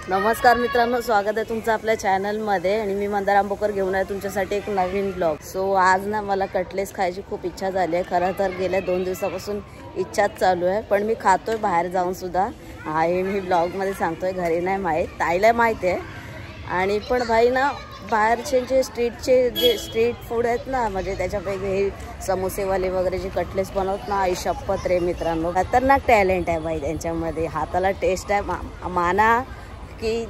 नमस्कार मित्रांनो, स्वागत आहे तुमचं आपल्या चॅनलमध्ये आणि मी मंदार आंबोकर घेऊन आहे तुमच्यासाठी एक नवीन ब्लॉग। सो आज ना मला कटलेस खायची खूप इच्छा झाली आहे। खरं तर गेल्या 2 दिवसापासून इच्छाच चालू आहे, पण मी खातोय बाहेर जाऊन सुद्धा। आहे मी ब्लॉगमध्ये सांगतोय, घरी नाही माहीत, ताईला माहीत आहे। आणि पण भाई ना बाहेरचे जे स्ट्रीट फूड आहेत ना, म्हणजे त्याच्यापैकी हे समोसेवाले वगैरे जे कटलेस बनवत ना, आई शपथ रे मित्रांनो, खतरनाक टॅलेंट आहे भाई त्यांच्यामध्ये, हाताला टेस्ट आहे। माना की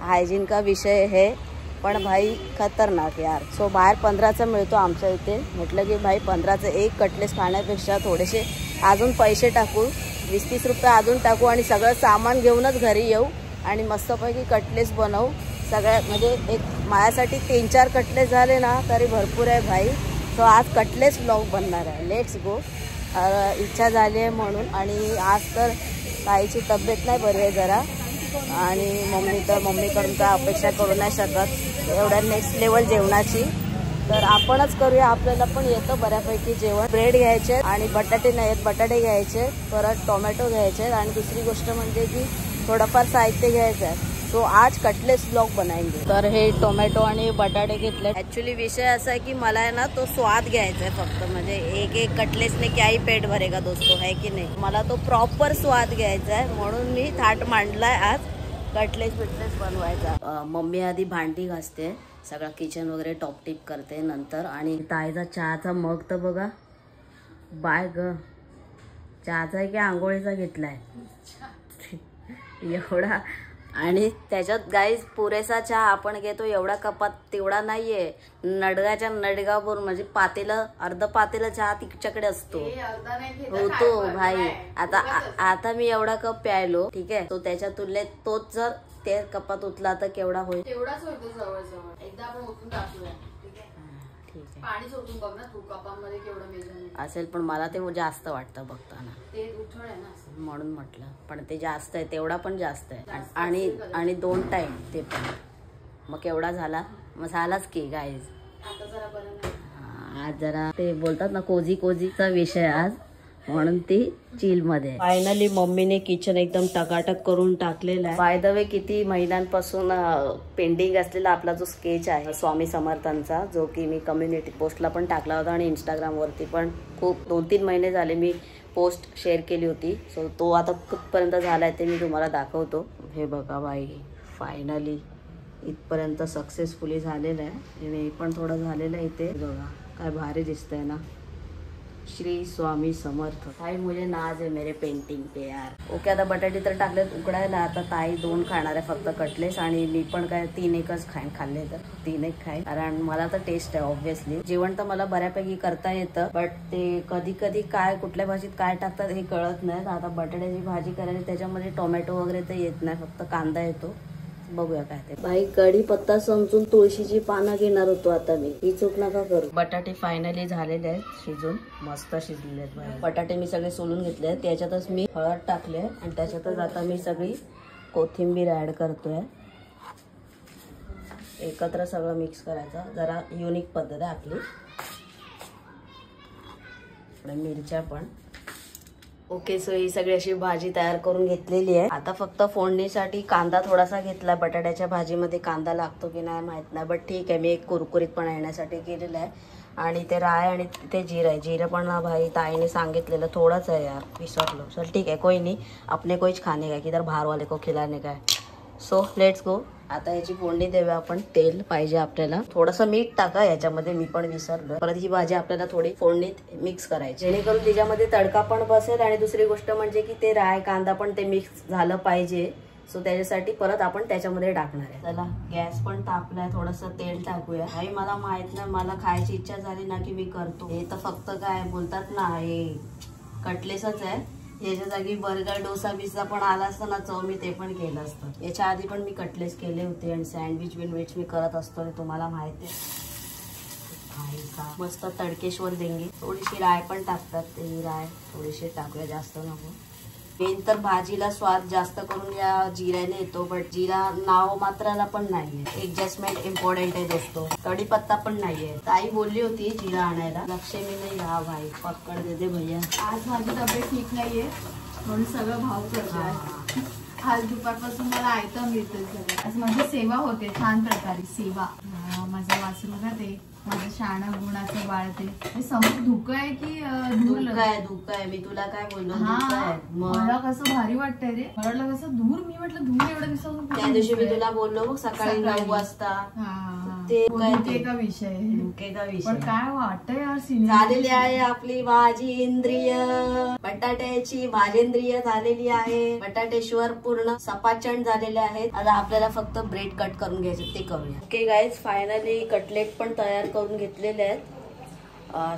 हायजीन का विषय है, पण भाई खतरनाक यार। सो बाहेर 15चा मिळतो आमच्या इथे। म्हटलं की भाई 15चं एक कटलेस खाण्यापेक्षा थोडेसे अजून पैसे टाकू, 20-30 रुपये अजून टाकू आणि सगळं सामान घेऊनच घरी येऊ आणि मस्तपैकी कटलेस बनवू सगळ्या। म्हणजे एक माझ्यासाठी 3-4 कटलेस झाले ना तरी भरपूर आहे भाई। सो आज कटलेस ब्लॉग बनणार आहे, लेट्स गो। इच्छा झाली आहे म्हणून। आणि आज तर ताईची तब्येत नाही बरी आहे जरा, आणि मम्मीकडून काय अपेक्षा करू नाही शकत एवढ्या नेक्स्ट लेवल जेवणाची, तर आपणच करूया। आपल्याला पण येतं बऱ्यापैकी जेवण। ब्रेड घ्यायचे आणि बटाटे नाही आहेत, बटाटे घ्यायचे, परत टोमॅटो घ्यायचे आणि दुसरी गोष्ट म्हणजे की थोडंफार साहित्य घ्यायचं आहे। सो आज कटलेस ब्लॉग बनाएंगे। तर हे टोमॅटो आणि बटाटे घेतले। ॲक्च्युली विषय असा आहे की मला आहे ना तो स्वाद घ्यायचा आहे फक्त, म्हणजे एक कटलेसने क्याही पेट भरेगा दोस्तों, है की नाही। मला तो प्रॉपर स्वाद घ्यायचा आहे म्हणून मी थाट मांडलाय आज कटलेस बनवायचा। मम्मी आधी भांडी घासते, सगळा किचन वगैरे टॉप टिप करते नंतर। आणि ताईचा चहाचा मग तर बघा, बाय ग, चहाचा आहे की आंघोळीचा घेतलाय एवढा। आणि त्याच्यात गाईज पुरेसा चहा आपण घेतो एवढा कपात तेवढा नाहीये, नडगाच्या नडगावर म्हणजे पातेलं, अर्ध पातेलं चहा तिच्याकडे असतो होतो भाई। आता मी एवढा कप प्यायलो, ठीक आहे, तो त्याच्या तुलनेत तोच जर ते कपात उतला तर केवढा होईल, तेवढाच होईल जवळ एकदा आपण ओतून टाकूया, ठीक आहे। पाणी सोडून बघ ना तू कपामध्ये केवढं मेजरमेंट असेल, पण मला ते जास्त वाटतं बघताना, ते उठळ आहे ना म्हणून म्हटलं। पण ते जास्त आहे, तेवढा पण जास्त आहे। आणि 2 टाइम ते पण, मग केवढा झाला, मग झालाच की गाईज। आता जरा बरं नाही, आज जरा ते बोलतात ना कोजीचा विषय आज, म्हणून ती चिल मध्ये। फायनली मम्मीने किचन एकदम टकाटक करून टाकलेला आहे। बाय द वे किती महिन्यांपासून पेंडिंग असलेला आपला जो स्केच आहे स्वामी समर्थांचा, जो की मी कम्युनिटी पोस्टला पण टाकला होता आणि इंस्टाग्राम वरती पण खूप 2-3 महिने झाले मी पोस्ट शेअर केली होती। सो तो आता कुठपर्यंत झालाय ते मी तुम्हाला दाखवतो। हे बघा बाई, फायनली इथपर्यंत सक्सेसफुली झालेलं आहे। आणि पण थोडं झालेलं आहे इथे बघा, काय भारी दिसतंय ना। श्री स्वामी समर्थ। ताई मुझे नाज है मेरे पेंटिंग पे यार। ओके, आता बटाटे तर टाकलेत उकडायला। आता ताई 2 खाणार आहे फक्त कटलेस, आणि मी पण काय 3-1च खाल्ले, तर 3-1 खाईन, कारण मला तर टेस्ट आहे ऑब्व्हियसली। जेवण तर मला बऱ्यापैकी करता येतं, बट ते कधी काय कुठल्या भाजीत काय टाकतात हे कळत नाही। आता बटाट्याची भाजी करायची, त्याच्यामध्ये टोमॅटो वगैरे तर येत नाही, फक्त कांदा येतो। बघूया काय ते। भाई कढीपत्ता समजून तुळशीची पानं घेणार होतो आता मी, ही चूक नका करू। बटाटे फायनली झालेले आहेत शिजून, मस्त शिजलेले आहेत भाई। बटाटे मी सगळे सोलून घेतले आहेत, त्याच्यातच मी हळद टाकले आणि त्याच्यातच आता मी सगळी कोथिंबीर ऍड करतोय। एकत्र सगळं मिक्स करायचं, जरा युनिक पद्धत आहे आपली। मिरच्या पण ओके। सो ही सगळी अशी भाजी तयार करून घेतलेली आहे। आता फक्त फोडणीसाठी कांदा थोडासा घेतला, बटाट्याच्या भाजीमध्ये कांदा लागतो की नाही माहित नाही, बट ठीक आहे, मी एक कुरकुरीतपणा येण्यासाठी केलेला आहे। आणि ते राय आणि ते जिरं आहे, जिरं पण ना भाई ताईने सांगितलेलं थोडंच आहे यार, विसरलो। चल ठीक आहे, कोई नहीं, अपने कोच खाने का किधर बाहर वाले को खिलाने का है। So let's go. आता याची फोडणी देऊया आपण। तेल पाहिजे आपल्याला, थोडंसं मीठ टाका याच्यामध्ये, मी पण विसरलो। परत ही भाजी आपल्याला थोडी फोडणीत मिक्स करायची, जेणेकरून तिच्यामध्ये तडका पण बसेल आणि दुसरी गोष्ट म्हणजे की ते राय कांदा पण ते मिक्स झालं पाहिजे। सो त्याच्यासाठी परत आपण त्याच्यामध्ये टाकणार आहे। चला गॅस पण तापलाय, थोडंसं तेल टाकूया। आई मला माहित नाही, मला खायची इच्छा झाली ना की मी करतो। हे तर फक्त काय बोलतात ना, हे कटलेसच आहे, याच्या जागी बर्गर डोसा बिस्सा पण आला असतं ना चव, मी ते पण केलं असतं। याच्या आधी पण मी कटलेस केले होते आणि सँडविच मी करत असतो, तुम्हाला माहिती आहे। मस्त तडकेश्वर देंगे। थोडीशी राय पण टाकतात, ते राय थोडीशी टाकूया, जास्त नको। मेन तर भाजीला स्वाद जास्त करून या जिऱ्याने येतो, बट जिरा नाव मात्राला पण नाहीये, एडजस्टमेंट इम्पॉर्टंट आहे दोस्तों। कढीपत्ता पण नाहीये, ताई बोलली होती जिरा आणायला, लक्ष मी नाही रहा भाई, पकड़ दे भैया। आज माझी तब्येत ठीक नाहीये म्हणून सगळं भाव करतोय। आज दुपारपासून मला आयतं मिळतं सगळं. असं माझी सेवा होते छान प्रकारे. सेवा माझं वासरू ना ते माझं शाणा गुणाचं बाळ ते समोर धुकं आहे की धुकं आहे. मी तुला काय बोललो, मला कसं भारी वाटतंय रे. मला वाटलं कसं धूर, मी म्हटलं धूर एवढं दिवसापासून. त्या दिवशी मी तुला बोललो मग सकाळी 9 वाजता ते का विषय पण काय वाटतंय यार. झालेली आहे आपली भाजी इंद्रिय, बटाट्याची भाजेंद्रिय झालेली आहे. बटाटेश्वर पूर्ण सपाचंड झालेले आहेत. आता आपल्याला फक्त ब्रेड कट करून घ्यायचे, ते करूया. ओके गाईज, फायनली कटलेट पण तयार करून घेतलेले आहेत.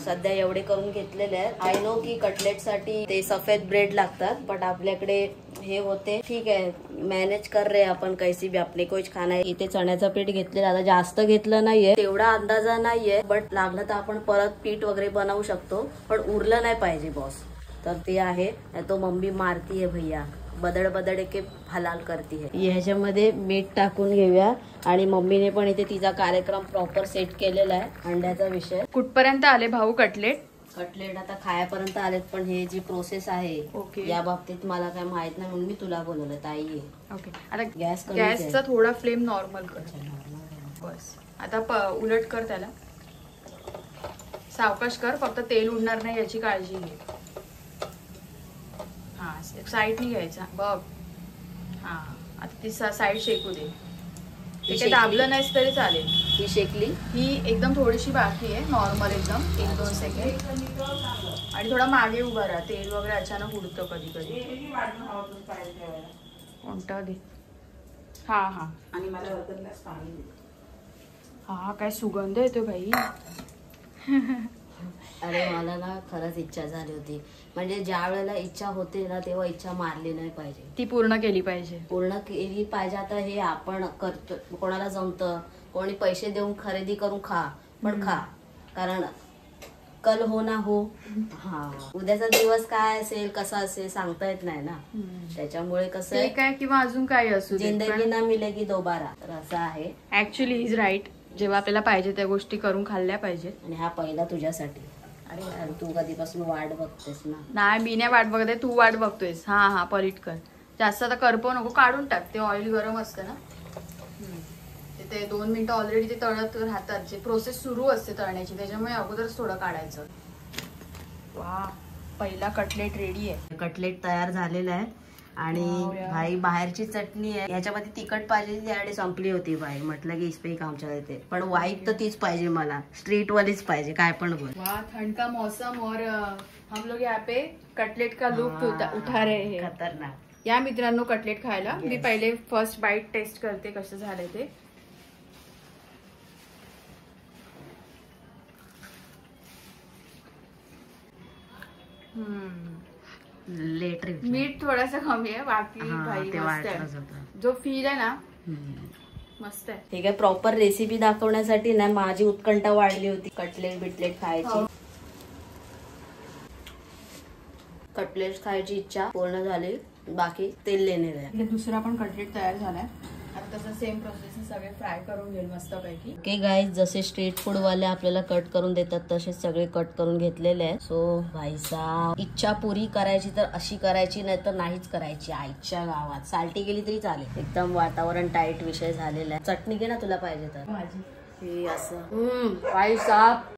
सध्या एवढे करून घेतलेले आहेत. आय नो की कटलेट साठी ते सफेद ब्रेड लागतात, बट आपल्याकडे हे होते. ठीक आहे, मॅनेज कर रे आपण, कैसी भी आपले कोच खाना. इथे चण्याचं पीठ घेतलेलं, आता जास्त घेतलं नाहीये, तेवढा अंदाजा नाहीये, बट लागलं तर आपण परत पीठ वगैरे बनवू शकतो, पण उरलं नाही पाहिजे बॉस. तर ते आहे. तो मम्मी मारती है भैया, बदड बदड के हलाल करती है. ह्याच्यामध्ये मीठ टाकून घेऊया. आणि मम्मीने पण इथे तिचा कार्यक्रम प्रॉपर सेट केलेला आहे. अंड्याचा विषय कुठपर्यंत आले भाऊ? कटलेट आता खायापर्यंत आलेत, पण हे जी प्रोसेस आहे या बाबतीत मला काय माहित नाही, म्हणून मी तुला बोलवलं. ताई ओके, आता गॅसचा थोडा फ्लेम नॉर्मल कर. बस आता उलट कर, त्याला सावकाश कर, फक्त तेल उडणार नाही याची काळजी घे. हा, साईडनी घ्यायचा बघ. हा, आता ती साईड शेकू दे. ते काही दाबलं नाहीस तरी चालेल. ही शेकली, ही एकदम थोडीशी बाकी आहे, नॉर्मल एकदम 1-2 सेकंड. आणि थोडा मागे उभा राहा, तेल वगैरे अचानक उडतं कधी कधी. कोणतं दे. हा हा, आणि मला पाणी. हा, काय सुगंध येतो भाई. अरे मला ना खरंच इच्छा झाली होती, म्हणजे ज्या वेळेला इच्छा होते ना तेव्हा इच्छा मारली नाही पाहिजे, ती पूर्ण केली पाहिजे. आता हे आपण करतो, कोणाला जमतं, कोणी पैसे देऊन खरेदी करून खा, पण खा, कारण कल हो ना हो. हा, उद्याचा दिवस काय असेल कसा असेल सांगता येत नाही ना. त्याच्यामुळे कसं काय किंवा अजून काय असू, जिंदगी ना मिलेगी दोबारा, तर असं आहे. Actually is right. जेव्हा आपल्याला पाहिजे त्या गोष्टी करून खाल्ल्या पाहिजे. आणि हा पहिला तुझ्यासाठी. अरे तू कधीपासून वाट बघतेस ना. नाही, मी नाही वाट बघते, तू वाट बघतोयस. हा हा, पॉलिट कर. जास्त आता करपव नको, काढून टाक. ते ऑइल गरम असतं ना, ते 2 मिनिटं ऑलरेडी ते तळत राहतात. जे प्रोसेस सुरू असते तळण्याची, त्याच्यामुळे अगोदरच थोडं काढायचं. वा, पहिला कटलेट रेडी आहे. कटलेट तयार झालेला आहे. आणि भाई बाहेरची चटणी आहे, याच्यामध्ये तिखट पाहिजे, त्याकडे संपली होती. भाई म्हटलं की इस्पे आमच्या इथे, पण वाईट तर तीच पाहिजे मला, स्ट्रीट वालीच पाहिजे, काय पण बोल. वाह, ठंड का मौसम और हम लोग यहाँ पे कटलेट का लुत्फ उठा रहे हैं. खतरनाक. या मित्रांनो कटलेट खायला. मी पहिले फर्स्ट बाईट टेस्ट करते कसं झालंय ते. मीठ थोडासा कमी आहे, बाकी भाई मस्त आहे. जो फील आहे ना मस्त आहे. ठीक आहे, प्रॉपर रेसिपी दाखवण्यासाठी ना माझी उत्कंठा वाढली होती कटलेट बिटलेट खायची. कटलेट खायची इच्छा पूर्ण झाली, बाकी तेल लेणे आहे. दुसरा पण कटलेट तयार झालाय. आता तसं सेम प्रोसेस सगळे फ्राय करून घेईल मस्त पैकी. ओके गाईज, जसे स्ट्रीट फूड वाले आपल्याला कट करून देतात तसेच सगळे कट करून घेतलेले आहेत. सो भाई साहब, इच्छा पुरी करायची तर अशी करायची, नाही तर नाहीच करायची. आईच्या गावात साल्टी गेली तरी चालेल. एकदम वातावरण टाईट विषय झालेला आहे. चटणी घे ना तुला पाहिजे तर. भाजी असं भाई साहब